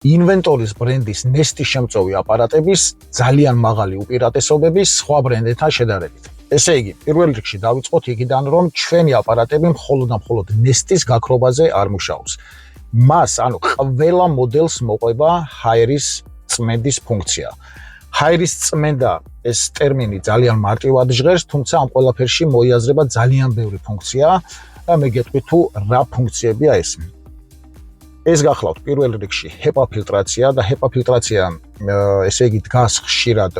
ინვენტორის ბრენდის ნესტის შემწოვი აპარატების ძალიან მაღალი უპირატესობების სხვა ბრენდებთან შედარებით. ესე იგი, პირველ რიგში დავიწყოთ იქიდან, რომ ჩვენი აპარატები მხოლოდ და მხოლოდ ნესტის გაქრობაზე არ მუშაობს. მას, ანუ ყველა მოდელს მოყვება ჰაერის წმენდის ფუნქცია. ჰაერის წმენდა ეს ტერმინი ძალიან მარტივად ჟღერს, თუმცა ამ ყველაფერში მოიაზრება ძალიან ბევრი ფუნქცია და მე გეტყვით თუ რა ფუნქციებია ეს. ეს გახლავთ პირველ რიგში HEPA ფილტრაცია და HEPA ფილტრაცია ესე იგი დგას ხშირად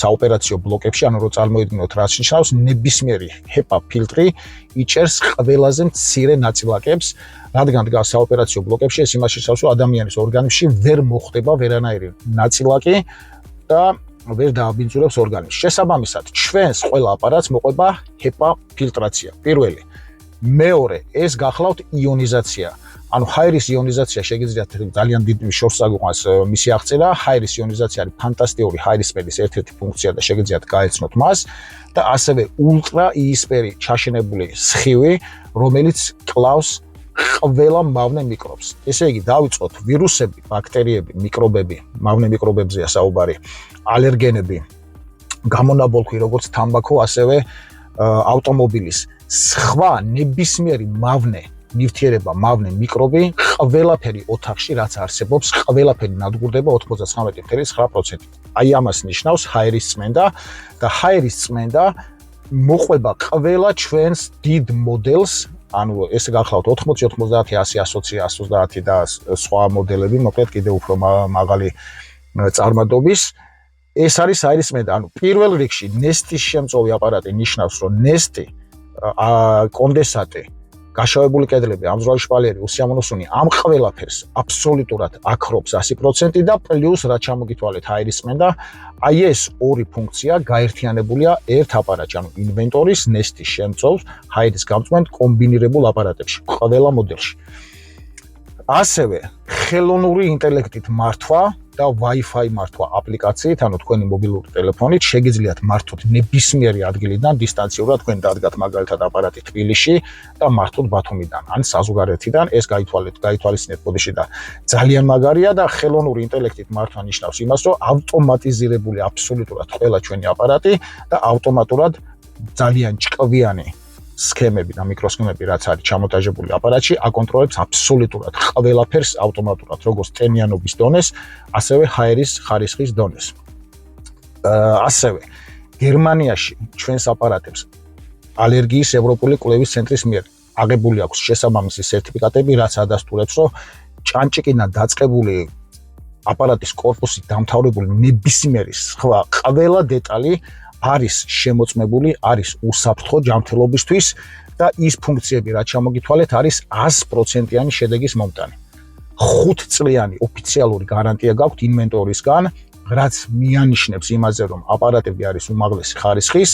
საოპერაციო ბლოკებში, ანუ რო წარმოიდგინოთ რაც ნიშნავს ნებისმიერი HEPA ფილტრი იჭერს ყველაზე მცირე ნაწილაკებს, რადგან დგას საოპერაციო ბლოკებში, ეს იმას ნიშნავს, რომ ადამიანის ორგანიზმში ვერ მოხდება ვერანაირი ნაწილაკი და ვერ დააბინძურებს ორგანიზმს. შესაბამისად, ჩვენს ყველა აპარატს მოყვება HEPA ფილტრაცია. პირველი. მეორე, ეს გახლავთ იონიზაცია. ანუ ჰაერის იონიზაცია შეგიძლიათ ძალიან დიდ შორს აგვიყვანს მისი აღწერა. ჰაერის იონიზაცია არის ფანტასტიკური ჰაერისფერის ერთ-ერთი ფუნქცია და შეგიძლიათ გაეცნოთ მას და ასევე ულტრა იისფერი ჩაშენებული სხივი, რომელიც კლავს ყველა მავნე მიკრობს. ესე იგი, დავიწყოთ ვირუსები, ბაქტერიები, მიკრობები, მავნე მიკრობებზეა საუბარი, ალერგენები, გამონაბოლქვი, როგორც თამბაქო, ასევე ავტომობილის, სხვა ნებისმიერი მავნე ნივთიერება, მავნე მიკრობი, ყველაფერი ოთახში რაც არსებობს, ყველაფერი ნადგურდება 99.9%. აი ამას ნიშნავს ჰაერის წმენდა და ჰაერის წმენდა მოყვება ყველა ჩვენს დიდ მოდელს, ანუ ეს გახლავთ 80, 90, 100, 120, 130 და სხვა მოდელები, მოკლედ კიდევ უფრო მაღალი წარმადობის. ეს არის ჰაერის წმენდა, ანუ პირველ რიგში ნესტის შემწოვი აპარატი ნიშნავს, რომ ნესტი, კონდენსატი, გაშავებული კედლები, ამძრავი შპალერი, უსიამოვნო სუნი, ამ ყველაფერს აბსოლუტურად აქრობს 100% და პლუს რაც ჩამოგითვალეთ ჰაერის წმენდა, აი ეს ორი ფუნქცია გაერთიანებულია ერთ აპარატში, ანუ ინვენტორის ნესტის შემწოვს ჰაერის გამწვენთ კომბინირებულ აპარატებში, ყველა მოდელში. ასევე ხელოვნური ინტელექტით მართვა და Wi-Fi მართვა აპლიკაციით, ანუ თქვენი მობილური ტელეფონით შეგიძლიათ მართოთ ნებისმიერი ადგილიდან დისტანციურად, თქვენ დადგათ მაგალითად აპარატი თბილისში და მართოთ ბათუმიდან, ან საზღვარეთიდან, ეს გაითვალისწინეთ ბოდიში და ძალიან მაგარია და ხელოვნური ინტელექტით მართვა ნიშნავს იმას, რომ ავტომატიზირებული აბსოლუტურად ყველა ჩვენი აპარატი და ავტომატურად ძალიან ჭკვიანი სქემები და მიკროსქემები რაც არის ჩამონტაჟებული აპარატში, აკონტროლებს აბსოლუტურად ყველაფერს ავტომატურად, როგორც ტენიანობის დონეს, ასევე ჰაერის ხარისხის დონეს. ასევე გერმანიაში ჩვენს აპარატებს ალერგიის ევროპული კვლევის ცენტრის მიერ აღებული აქვს შესაბამისი სერტიფიკატები, რაც ადასტურებს, რომ ჭანჭიკიდან დაწყებული აპარატის კორპუსით დამთავრებული ნებისმიერი სხვა ყველა დეტალი არის შემოწმებული, არის უსაფრთხო ჯანმრთელობისთვის და ის ფუნქციები, რაც ჩამოგითვალეთ, არის 100%-იანი შედეგის მომტანი. 5 წლიანი ოფიციალური გარანტია გაქვთ ინვენტორისგან, რაც მიანიშნებს იმაზე, რომ აპარატები არის უმაღლესი ხარისხის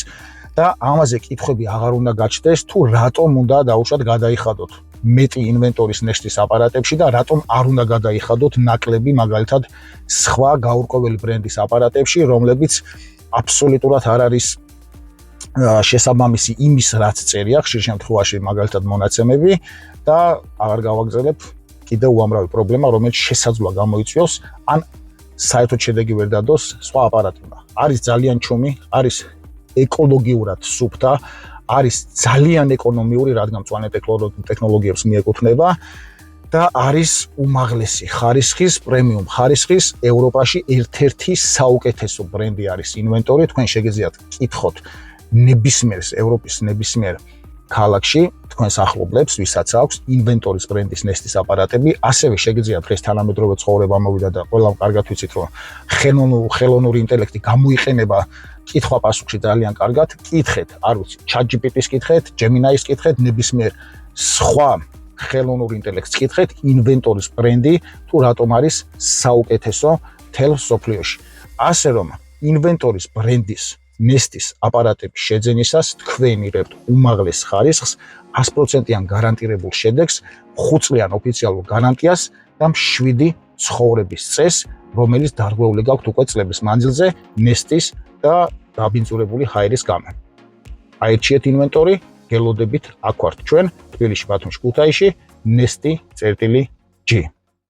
და ამაზე კითხვები აღარ უნდა გაჩნდეს, თუ რატომ უნდა დაუშვათ გადაიხადოთ მეტი ინვენტორის ნესტის აპარატებში და რატომ არ უნდა გადაიხადოთ ნაკლები, მაგალითად, სხვა გაურკვეველი ბრენდის აპარატებში, რომლებიც აბსოლუტურად არ არის შესაბამისი იმის, რაც წერია ხშირ შემთხვევაში მაგალითად მონაცემები და აღარ გავაგზავნებ კიდევ უამრავი პრობლემა, რომელიც შესაძლოა გამოიწვიოს ან საერთოდ შედეგი ვერ დადოს სხვა აპარატებმა. არის ძალიან ჩუმი, არის ეკოლოგიურად სუფთა, არის ძალიან ეკონომიური, რადგან მწვანე ტექნოლოგიებს მიეკუთვნება და არის უმაღლესი ხარისხის, პრემიუმ ხარისხის ევროპაში ერთ-ერთი საუკეთესო ბრენდი არის ინვენტორი. თქვენ შეგიძლიათ კითხოთ ნებისმიერს ევროპის ნებისმიერ ქალაქში თქვენს ახლობლებს, ვისაც აქვს ინვენტორის ბრენდის ნესტის აპარატები, ასევე შეგიძლიათ დღეს თანამედროვე ცხოვრება მოვიდა და ყველამ კარგად ვიცით, რომ ხელოვნური ინტელექტი გამოიყენება კითხვა-პასუხში ძალიან კარგად. კითხეთ, არ ვიცი, ChatGPT-ს კითხეთ, Gemini-ს კითხეთ, ნებისმიერ სხვა ხელოვნურ ინტელექტს კითხეთ, ინვენტორის ბრენდი თუ რატომ არის საუკეთესო მთელ მსოფლიოში. ასე რომ ინვენტორის ბრენდის ნესტის აპარატების შეძენისას თქვენ იღებთ უმაღლეს ხარისხს, 100%-იან გარანტირებულ შედეგს, 5 წლიან ოფიციალურ გარანტიას და 7 ცხოვრების წესს, რომელიც დარღვეული გაქვთ უკვე წლების მანძილზე ნესტის და დაბინძურებული ჰაერის გამო. აირჩიეთ ინვენტორი, გელოდებით აქ ვართ ჩვენ, თბილისში, ბათუმში, ქუთაისში, ნესტი წერტილი G.